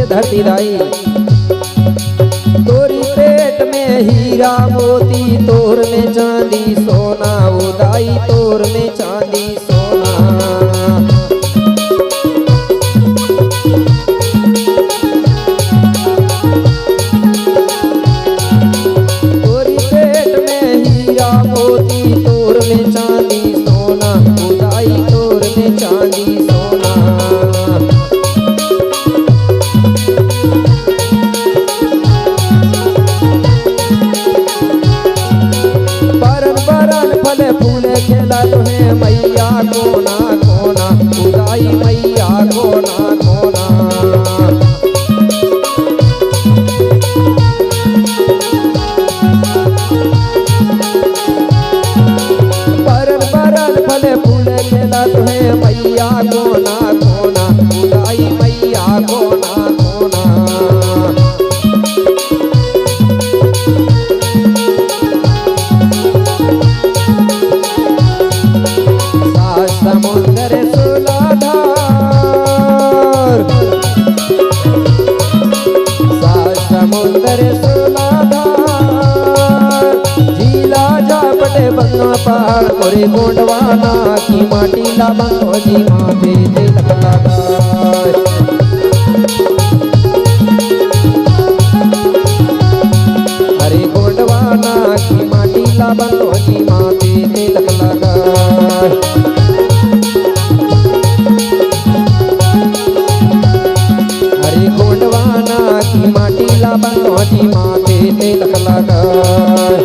धरती दाई तोरी पेट में हीरा मोती तोर में चांदी सोना उदाई तोर में चांदी सोना तोरी पेट में हीरा मोती तोर में चांदी सोना उदाई तोर में चांदी सोना फल फूले खेला तुम्हें मैया कोना कोना उदाई मैया कोना कोना बरन बरन फल फूले खेला तुम्हें मैया कोना कोना उदाई मैया कोना कोना समुंदर सुलाधार समुंदर सुलाधार झीला झापटे बंगा पहाड़ कोरे गोंडवाना की माटी ला बंगो जी माथे तिलक लगाए अरे गोंडवाना की माटी ला बंगो जी माथे तिलक लगाए गोंडवाना की माटी ला बंगोजी माथे तिलक लगाए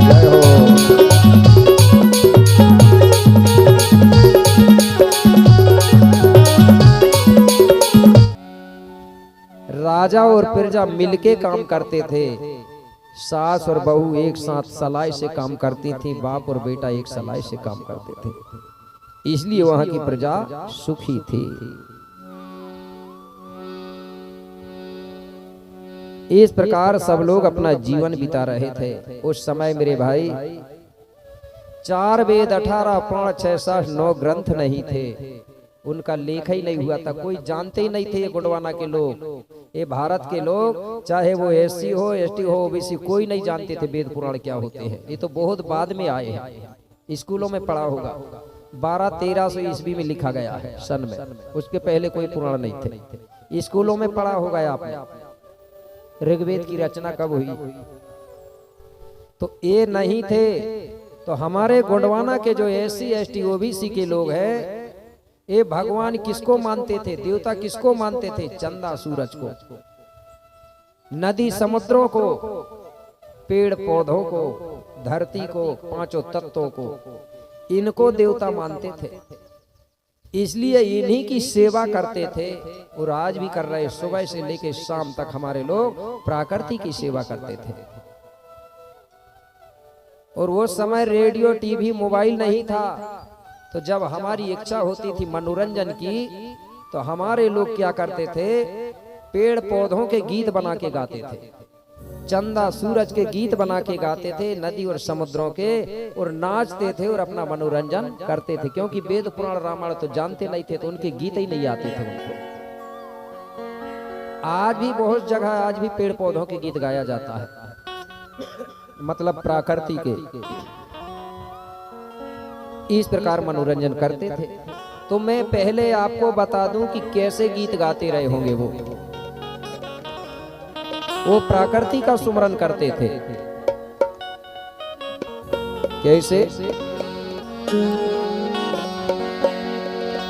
जय हो। राजा और प्रजा मिलके काम करते थे। सास और बहू एक साथ सलाई से काम करती थी, बाप और बेटा एक सलाई से काम करते थे, इसलिए वहां की प्रजा सुखी थी। इस प्रकार सब लोग अपना जीवन बिता रहे थे। उस समय मेरे भाई 4 वेद 18 पुराण 6 7 9 ग्रंथ नहीं थे, उनका लेखा ही नहीं हुआ था, कोई जानते ही नहीं थे। ये गोंडवाना के लोग, ये भारत के लोग, चाहे वो एससी हो एसटी हो ओबीसी, कोई नहीं जानते थे वेद पुराण क्या होते हैं। ये तो बहुत बाद में आए हैं, स्कूलों में पढ़ा होगा। 1200-1300 ईस्वी में लिखा गया है सन में, उसके पहले कोई पुराण नहीं थे। स्कूलों में पढ़ा होगा आपने ऋग्वेद की रचना कब हुई, तो ये नहीं थे। तो हमारे गोंडवाना के जो एससी एसटी ओबीसी के लोग हैं, ये भगवान किसको मानते थे, देवता किसको मानते थे? चंदा सूरज को, नदी समुद्रों को, पेड़ पौधों को, धरती को, 5 तत्वों को, इनको देवता मानते थे। इसलिए इन्हीं की सेवा करते थे और आज भी कर रहे। सुबह से लेकर शाम तक हमारे लोग प्रकृति की सेवा करते थे। और वो समय रेडियो टीवी मोबाइल नहीं था, तो जब हमारी इच्छा होती थी मनोरंजन की, तो हमारे लोग क्या करते थे, पेड़ पौधों के गीत बना के गाते थे, चंदा सूरज के गीत बना के गाते थे, नदी और समुद्रों के, और नाचते थे और अपना मनोरंजन करते थे। क्योंकि वेद पुराण रामायण तो जानते नहीं थे, तो उनके गीत ही नहीं आते थे उनको। आज भी बहुत जगह आज भी पेड़ पौधों के गीत गाया जाता है, मतलब प्रकृति के। इस प्रकार मनोरंजन करते थे। तो मैं पहले आपको बता दूं कि कैसे गीत गाते रहे होंगे। वो प्रकृति का सुमरन करते थे। कैसे?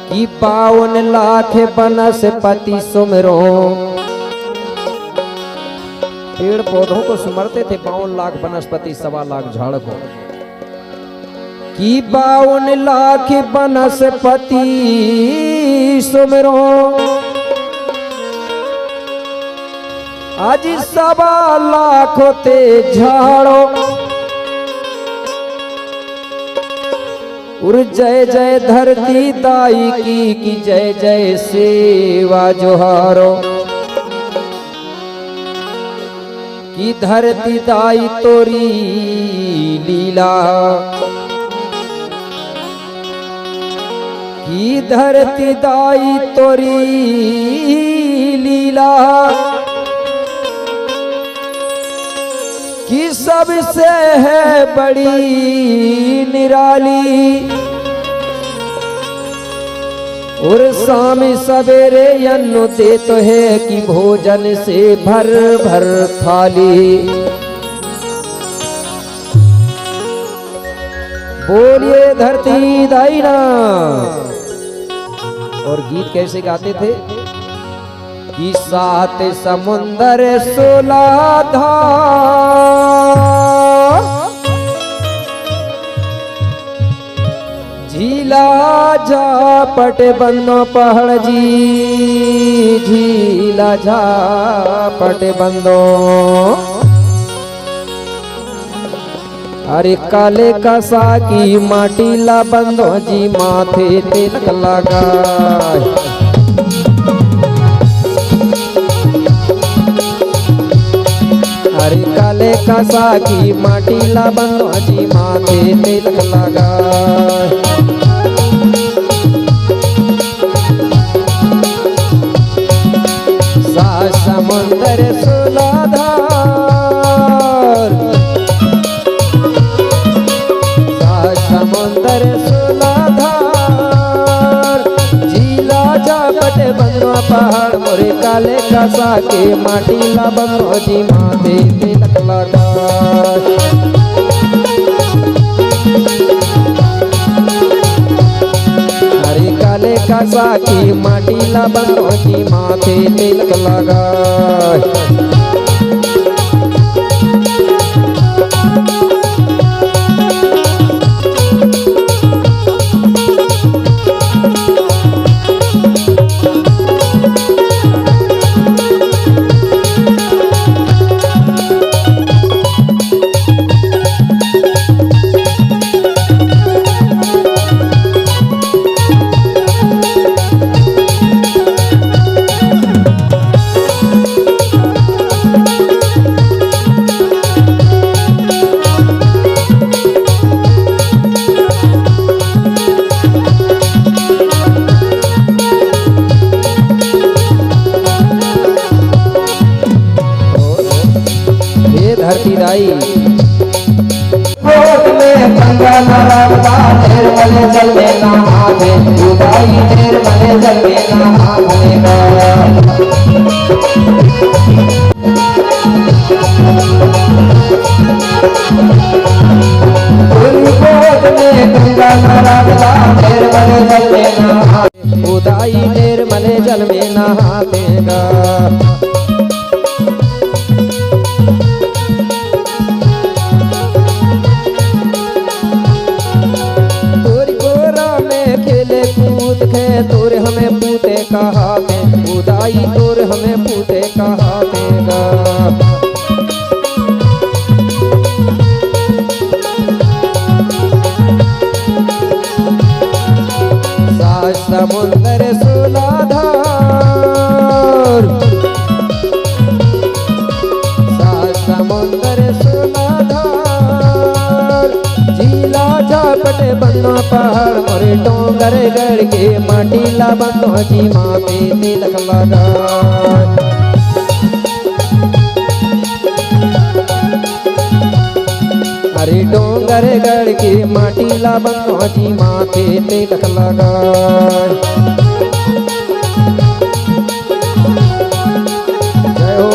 कि 52 लाख बनस्पति सुमरो, पेड़ पौधों को सुमरते थे। 52 लाख बनस्पति, 1.25 लाख झाड़ को। कि 52 लाख बनस्पति सुमरो, आज 1.25 लाख होते झाड़ो। और जय जय धरती दाई की जय जय सेवा जोहारो। कि धरती दाई तोरी लीला, की धरती दाई तोरी लीला कि सबसे है बड़ी निराली। और शाम सवेरे अन्न देते है कि भोजन से भर भर थाली। बोलिए धरती दाई ना। और गीत कैसे गाते थे कि 7 समुंदर 16 धार झीला झापट बंदो पहाड़ जी झीला झापट बंदो। अरे काले कसा की माटीला बंदो जी माथे तिलक लगा। अरे काले कसा की माटीला बंदो जी माथे तिलक लगा। समुंदर 16 धार समुंदर 16 धार झीला झापट बंदो पहाड़ मोरे काले कसा के माटीला बंदो जी माथे तिलक लगा। अरे काले कसा की माटीला बंदो जी माथे तिलक लगा। धरती दाई गोद में गंगा नर्मदा निर्मल जल में नहावे उदाई निर्मल जल में नहावेगा। गोद में गंगा नर्मदा निर्मल जल में नहावे उदाई निर्मल जल में नहावेगा। तोरे हमें पूते कहावे उदाई तोरे हमें पूते कहावेगा। समुंदर 16 धार समुंदर 16 धार झीला झापट बंदो पहाड़ मोरे डोंगर गढ़ के माटीला बंदो जी माथे तिलक लगा। अरे डोंगर गढ़ के माटीला बंदो जी माथे तिलक लगा। जय हो।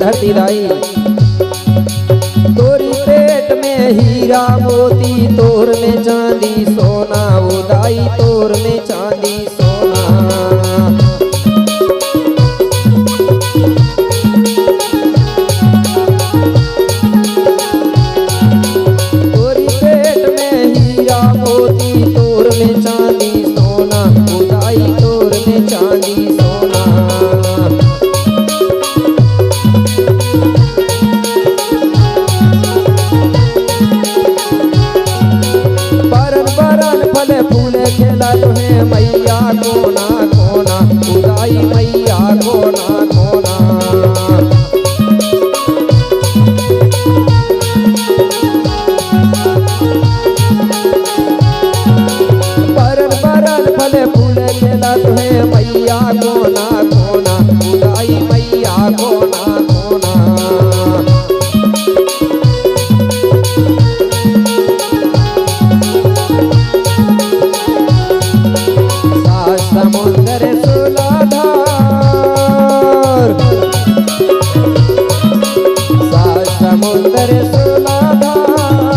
धरती दाई तोरी पेट में हीरा मोती तोर में चांदी सोना उदाई तोर में चांदी सोना। मैया कोना कोना उदाई मैया कोना कोना। बरन बरन फल फूल खेलत है मैया कोना कोना उदाई मैया कोना कोना। समुंदर सुलाधार समुंदर सुलाधार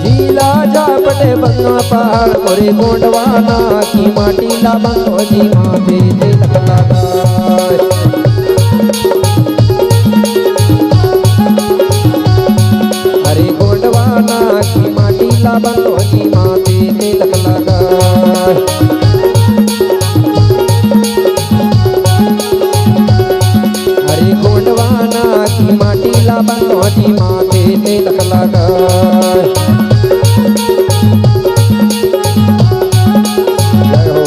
झीला झापटे बंगा पहाड़ मोरे गोंडवाना की माटी ला बंगो जी माथे तिलक लगाए। अरे गोंडवाना की माटी ला बंगो जी माथे तिलक लगाए। गोंडवाना की माटी ला बंगो जी माथे तिलक लगाए। जय हो।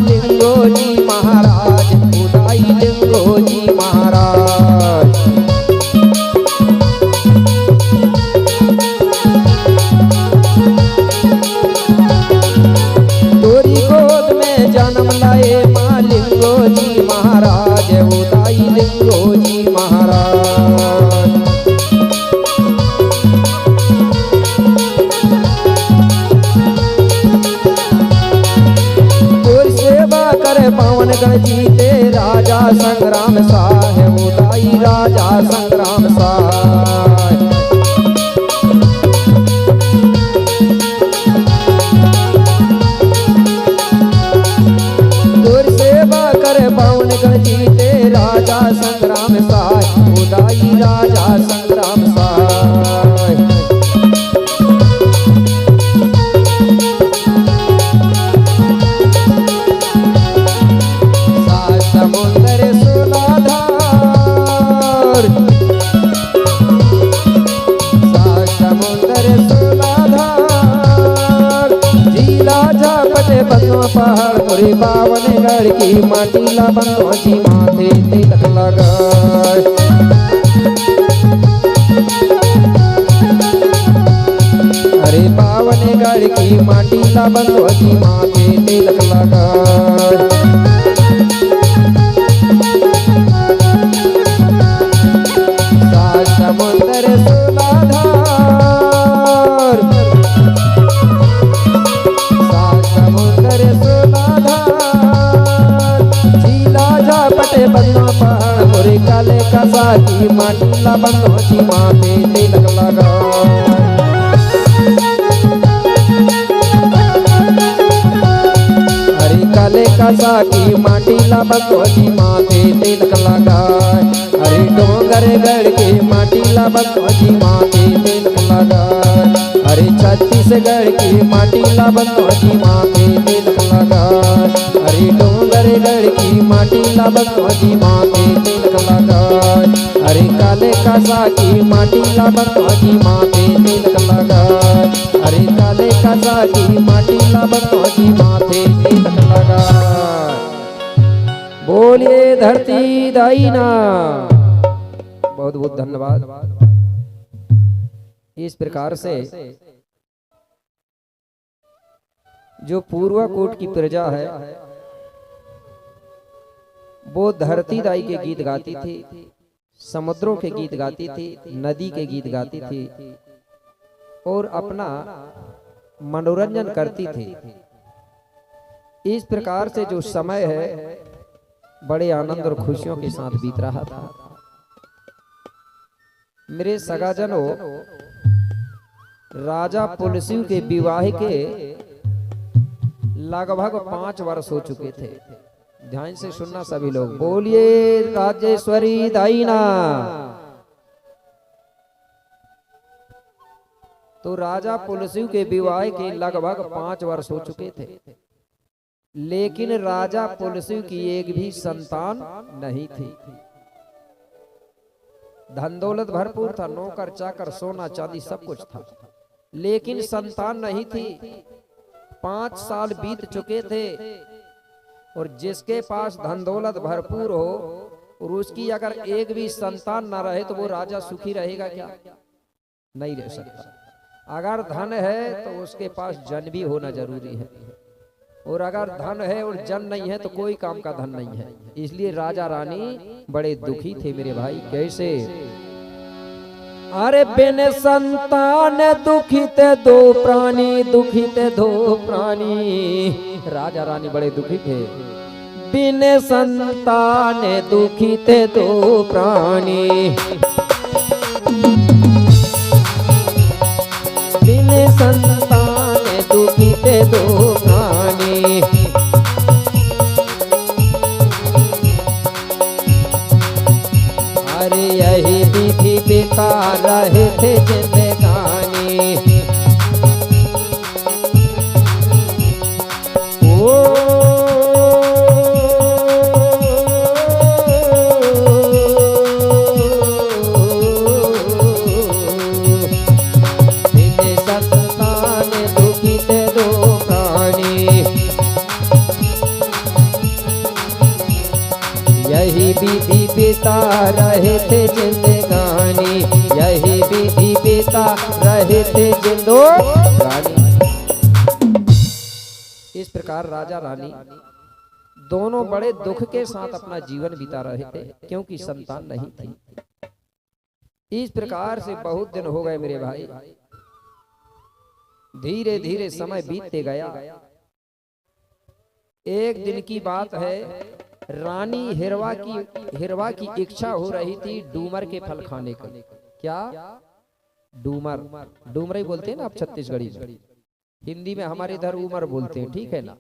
लिंगो जी महाराज उदाई लिंगो जी महाराज। तोरी गोद में जन्म लाए माँ लिंगो जी महाराज उदाई लिंगो जी महाराज। पवन गण जीते राजा संग्राम साह उदाई राजा संग्राम साह। दूर सेवा कर पवन गण जीते राजा संग्राम साह उदाई राजा संग्राम साह। समुंदर सुलाधार समुंदर सुलाधार झीला झापटे बंगो पहाड़ मोरे बावन गढ़ की माटी ला बंगो जी माथे तिलक लगाए। अरे बावन गढ़ की माटी ला बंगो जी माथे तिलक लगाए। समुंदर सुलाधार समुंदर सुलाधार झीला झापटे बंगा पहाड़ मोरे काले कसा की माटी ला बंगो जी माथे तिलक लगाए। अरे काले कसा की माटी ला बंगो जी माथे तिलक लगाए। अरे डोंगर गढ़ के माटी ला बंगो जी माथे तिलक लगाए। अरे छत्तीसगढ़ की माटी ला बंगो जी माथे तिलक लगाए। अरे डोंगर गढ़ की माटी ला बंगो जी माथे तिलक लगाए। अरे काले कसा की माटी ला बंगो जी माथे तिलक लगाए। अरे काले कसा की माटी ला बंगो जी माथे तिलक लगाए। बोलिए धरती दाईना। बहुत बहुत धन्यवाद। इस प्रकार से जो पूर्वाकोट की प्रजा है वो धरती दाई के गीत गाती थी, समुद्रों के गीत गाती थी, नदी के गीत गाती थी और अपना मनोरंजन करती थी। इस प्रकार से जो समय है बड़े आनंद और खुशियों के साथ बीत रहा था। मेरे सगाजनों, राजा पुलसिव के विवाह के लगभग 5 वर्ष हो चुके थे। ध्यान से सुनना सभी लोग, बोलिए राजेश्वरी दाईना। तो राजा पुलसिव के विवाह के लगभग 5 वर्ष हो चुके थे, लेकिन राजा पुलसिव की एक भी संतान नहीं थी। धन दौलत भरपूर था, नौकर चाकर सोना चांदी सब कुछ था, लेकिन संतान नहीं थी। 5 साल बीत चुके थे और जिसके पास धन दौलत भरपूर हो और उसकी अगर एक भी संतान ना रहे तो वो राजा सुखी रहेगा क्या? नहीं रह सकता। अगर धन है तो उसके पास जन भी होना जरूरी है, और अगर धन है और जन नहीं है तो कोई काम का धन नहीं है। इसलिए राजा रानी बड़े दुखी थे मेरे भाई। कैसे? अरे बिन संतान दुखित दो प्राणी, दुखित दो प्राणी। राजा रानी बड़े दुखी थे। बिन संतान दुखित दो प्राणी, बिन संतान दुखित दो प्राणी। अरे यही विधि बिता रहे थे जिंदगानी। यही विधि बिता रहे थे जिंदगानी, यही विधि बिता रहे थे जिंदगानी। इस प्रकार राजा रानी दोनों बड़े दुख के साथ अपना जीवन बिता रहे थे, क्योंकि संतान नहीं थी। इस प्रकार से बहुत दिन हो गए मेरे भाई। धीरे धीरे समय बीतते गया। एक दिन की बात है, रानी हिरवा की इच्छा हो रही थी डूमर के फल खाने का। क्या? डूमर, डूमर ही बोलते हैं ना आप छत्तीसगढ़ी में। हिंदी में हमारे इधर उमर बोलते हैं, ठीक है ना।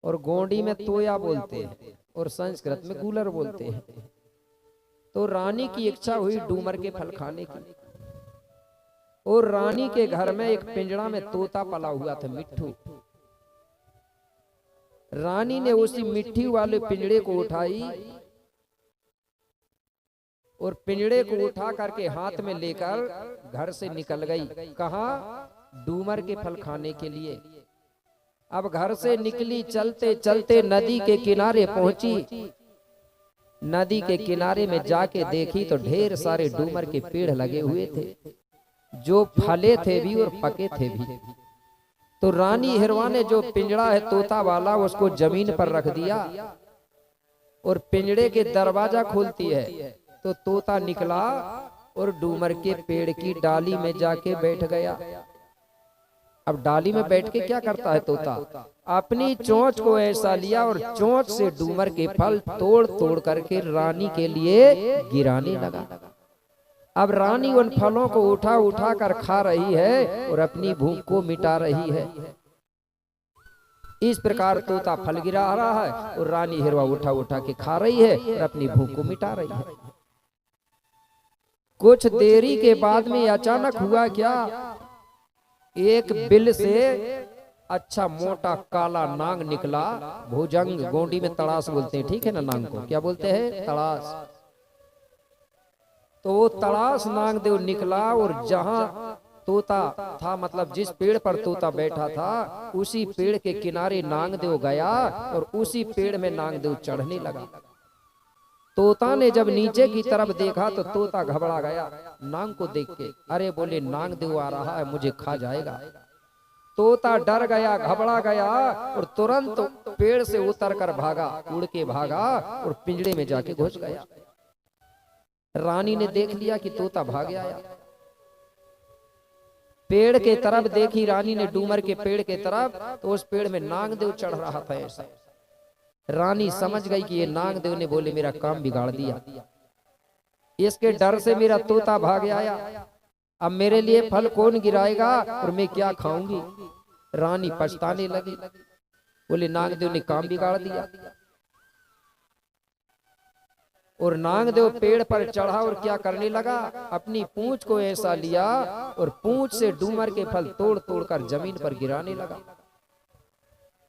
और गोंडी में तोया बोलते हैं, और संस्कृत में कूलर बोलते हैं। तो रानी की इच्छा हुई डूमर के फल खाने की, और रानी के घर में एक पिंजड़ा में तोता पला हुआ था, मिट्ठू। रानी ने उसी मिट्टी वाले पिंजड़े को उठाई और पिंजड़े को उठा करके हाथ में लेकर घर से निकल गई। कहाँ? डूमर के फल खाने के लिए। अब घर से निकली, चलते चलते नदी के किनारे पहुंची। नदी के किनारे में जाके देखी तो ढेर सारे डूमर के पेड़ लगे हुए थे, जो फले थे भी और पके थे भी। तो रानी हिरवा ने जो पिंजड़ा है तोता वाला, उसको जमीन पर रख दिया और पिंजड़े के दरवाजा खोलती है तो तोता निकला और डूमर के पेड़ की डाली में जाके बैठ गया। अब डाली में बैठ के क्या करता है तोता? अपनी चोंच को ऐसा लिया और चोंच से डूमर के फल तोड़ तोड़ करके रानी के लिए गिराने लगा। अब रानी उन फलों को उठा उठा कर खा रही है और अपनी भूख को मिटा रही है। इस प्रकार तोता फल गिरा रहा है और रानी हिरवा उठा उठा के खा रही है और अपनी भूख को मिटा रही है। कुछ देरी के बाद में अचानक हुआ क्या? एक बिल से अच्छा मोटा काला नाग निकला। भुजंग, गोंडी में तड़ास बोलते हैं, ठीक है ना। नाग को क्या बोलते हैं? तड़ास। तो वो तड़ास नागदेव निकला और जहां तोता था, मतलब जिस पेड़ पर तोता बैठा था, उसी पेड़ के किनारे नागदेव गया और उसी पेड़ में नागदेव चढ़ने लगा। तोता ने जब नीचे की तरफ देखा तो तोता घबरा गया नाग को देख के। अरे बोले, नागदेव आ रहा है, मुझे खा जाएगा। तोता डर गया, घबरा गया और तुरंत पेड़ से उतर कर भागा, उड़ के भागा और पिंजड़े में जाके घुस गया। रानी ने देख लिया कि तोता भाग आया। पेड़ के तरफ देखी रानी ने, डूमर के पेड़ के तरफ, तो उस पेड़ में नागदेव चढ़ रहा था ऐसा। रानी समझ गई कि ये नागदेव ने बोले मेरा काम बिगाड़ दिया, इसके डर से मेरा तोता भाग आया, अब मेरे लिए फल कौन गिराएगा और मैं क्या खाऊंगी। रानी पछताने लगी, बोले नागदेव ने काम बिगाड़ दिया। और नागदेव पेड़ पर चढ़ा और क्या करने लगा, अपनी पूंछ को ऐसा लिया और पूंछ से डूमर के फल तोड़ तोड़ कर जमीन पर गिराने लगा।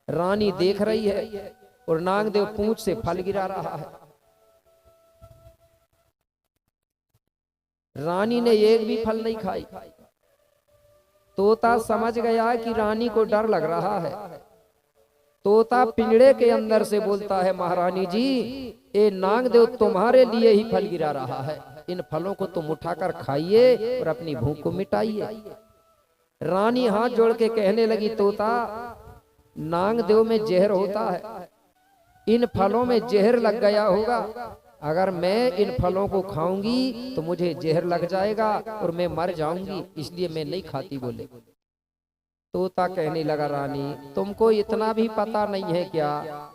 रानी देख रही है और नागदेव पूंछ से फल गिरा रहा है। रानी ने एक भी फल नहीं खाई। तोता समझ गया कि रानी को डर लग रहा है। तोता पिंजड़े के अंदर से बोलता है, महारानी जी ये नागदेव तुम्हारे लिए ही फल गिरा रहा है, इन फलों को तुम उठाकर खाइए और अपनी भूख को मिटाइए। रानी हाथ जोड़ के कहने लगी, तोता नागदेव में जहर होता है, इन फलों में जहर लग गया होगा, अगर मैं इन फलों को खाऊंगी तो मुझे जहर लग जाएगा और मैं मर जाऊंगी, इसलिए मैं नहीं खाती। बोले तोता कहने लगा, रानी तुमको इतना भी पता नहीं है क्या,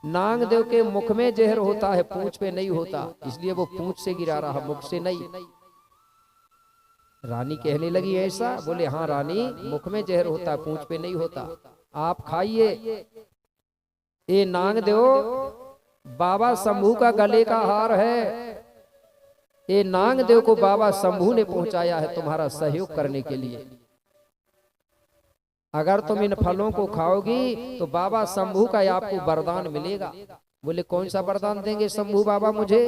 नागदेव के मुख में जहर होता है, पूंछ पे नहीं होता, इसलिए वो पूंछ से गिरा रहा, मुख से नहीं। रानी कहने लगी ऐसा? बोले हाँ रानी, मुख में जहर होता है, पूंछ पे नहीं होता, आप खाइए। ये नागदेव बाबा शंभू का गले का हार है, ये नागदेव को बाबा शंभू ने पहुंचाया है तुम्हारा सहयोग करने के लिए। अगर तुम इन फलों को खाओगी तो बाबा शंभू का आपको वरदान मिलेगा। बोले कौन सा वरदान देंगे शंभू बाबा मुझे?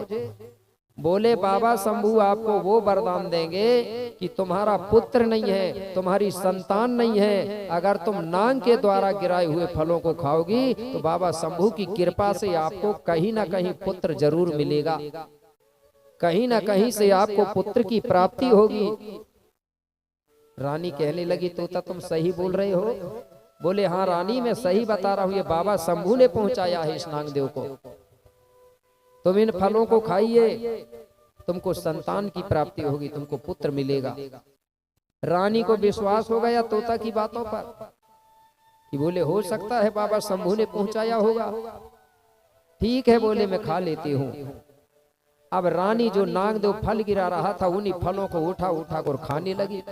बोले बाबा शंभू आपको वो वरदान देंगे कि तुम्हारा पुत्र नहीं है, तुम्हारी संतान नहीं है, अगर तुम नाग के द्वारा गिराए हुए फलों को खाओगी तो बाबा शंभू की कृपा से आपको कहीं ना कहीं पुत्र जरूर मिलेगा, कहीं ना कहीं से आपको पुत्र की प्राप्ति होगी। रानी कहने लगी, तोता तुम सही बोल रहे हो? बोले हाँ रानी, मैं सही बता रहा हूँ, ये बाबा शंभू ने पहुंचाया है इस नागदेव को, तुम इन फलों को खाइए, तुमको संतान की प्राप्ति होगी, तुमको पुत्र मिलेगा। रानी को विश्वास हो गया तोता की बातों पर कि बोले हो सकता है बाबा शंभू ने पहुंचाया होगा, ठीक है बोले मैं खा लेती हूँ। अब रानी जो नागदेव फल गिरा रहा था उन्हीं फलों को उठा उठा कर खाने लगी।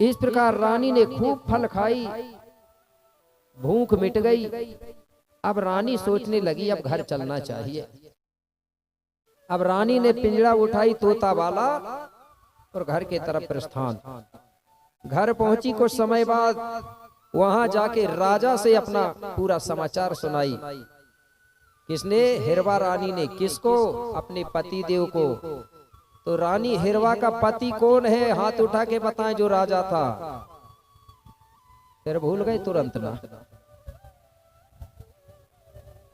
इस प्रकार रानी ने खूब फल खाई, भूख मिट गई। अब रानी सोचने लगी अब घर चलना चाहिए। अब रानी ने पिंजरा उठाई तोता वाला और घर के तरफ प्रस्थान। घर पहुंची कुछ समय बाद वहां जाके राजा से अपना पूरा समाचार सुनाई। किसने? हिरवा रानी ने। किसको? अपने पति देव को। तो रानी हिरवा का पति कौन है? हाथ उठा के बताएं जो राजा था। फिर भूल गए तुरंत ना।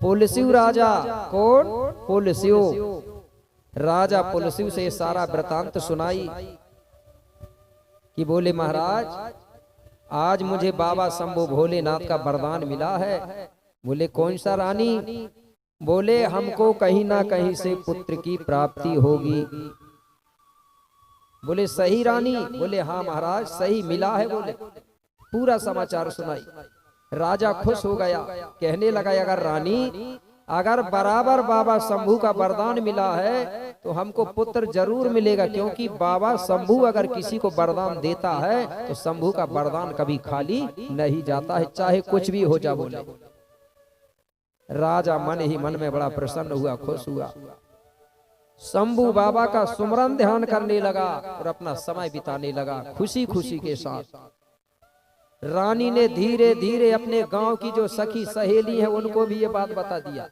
पुलस्यु राजा। कौन? पुलस्यु राजा। पुलस्यु से सारा वृतांत सुनाई कि बोले महाराज आज मुझे बाबा शंभू भोलेनाथ का वरदान मिला है। बोले कौन सा रानी? बोले हमको कहीं ना कहीं से पुत्र की प्राप्ति होगी। बोले सही रानी? बोले हाँ महाराज सही मिला है। बोले पूरा समाचार सुनाई। राजा खुश हो गया, कहने लगा अगर रानी अगर बराबर बाबा शंभू का वरदान मिला है तो हमको पुत्र जरूर मिलेगा, क्योंकि बाबा शंभू अगर किसी को वरदान देता है तो शंभू का वरदान कभी खाली नहीं जाता है, चाहे कुछ भी हो जा। बोले राजा मन ही मन में बड़ा प्रसन्न हुआ, खुश हुआ। शंभू बाबा का सुमरन ध्यान करने लगा और अपना समय बिताने लगा खुशी खुशी के साथ। रानी ने धीरे धीरे अपने गांव की जो सखी सहेली है उनको भी ये बात बता दिया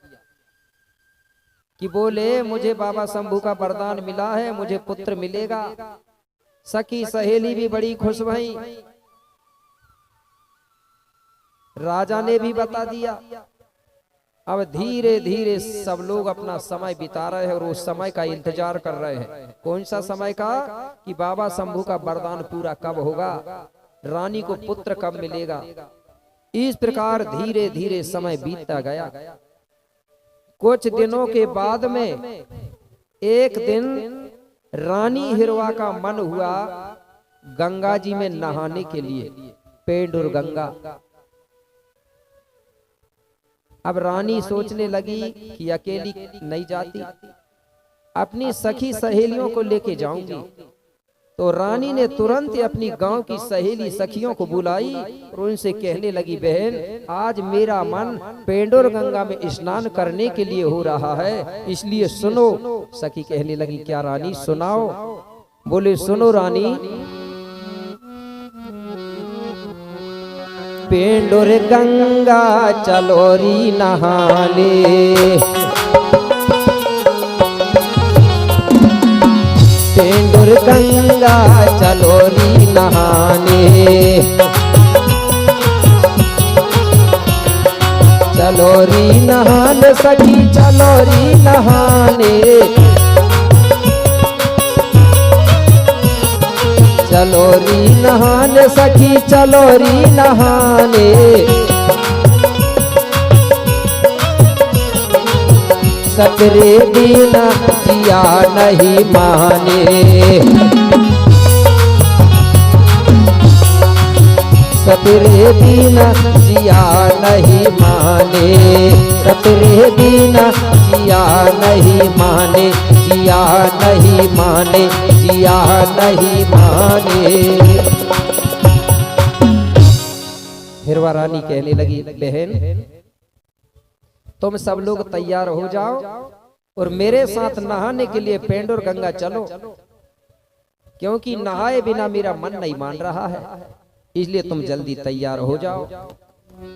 कि बोले मुझे बाबा शंभू का वरदान मिला है, मुझे पुत्र मिलेगा। सखी सहेली भी बड़ी खुश भई। राजा ने भी बता दिया। अब धीरे धीरे सब लोग अपना समय बिता रहे हैं और उस समय का इंतजार कर रहे हैं। कौन सा समय का? कि बाबा शंभू का वरदान पूरा कब होगा, रानी को पुत्र कब मिलेगा। इस प्रकार धीरे धीरे समय बीतता गया। कुछ दिनों के बाद में एक दिन रानी हिरवा का मन हुआ गंगा जी में नहाने के लिए, पेंडुर गंगा। अब रानी सोचने लगी कि अकेली नहीं जाती, अपनी सखी सहेलियों को लेके जाऊंगी। तो रानी ने तुरंत अपनी गांव की सहेली सखियों को बुलाई और उनसे कहने लगी, बहन आज मेरा मन पेंडोर गंगा में स्नान करने के लिए हो रहा है, इसलिए सुनो। सखी कहने लगी, क्या रानी सुनाओ? बोले, सुनो रानी। पेंडोर गंगा चलोरी नहाने, पेंडोर गंगा चलोरी नहाने, चलोरी नहाने सखी चलोरी नहाने, चलोरी नहाने सखी चलोरी नहाने। सतरे बिना जिया नहीं माने, सतरे बिना जिया नहीं माने, सतरे बिना जिया नहीं माने, जिया नहीं माने, जिया नहीं माने। हिरवा रानी कहने लगी, बहन तुम सब लोग तैयार हो जाओ और मेरे साथ नहाने के लिए पेंडोर गंगा चलो, क्योंकि नहाए बिना मेरा मन नहीं मान रहा है, इसलिए तुम जल्दी तैयार हो जाओ।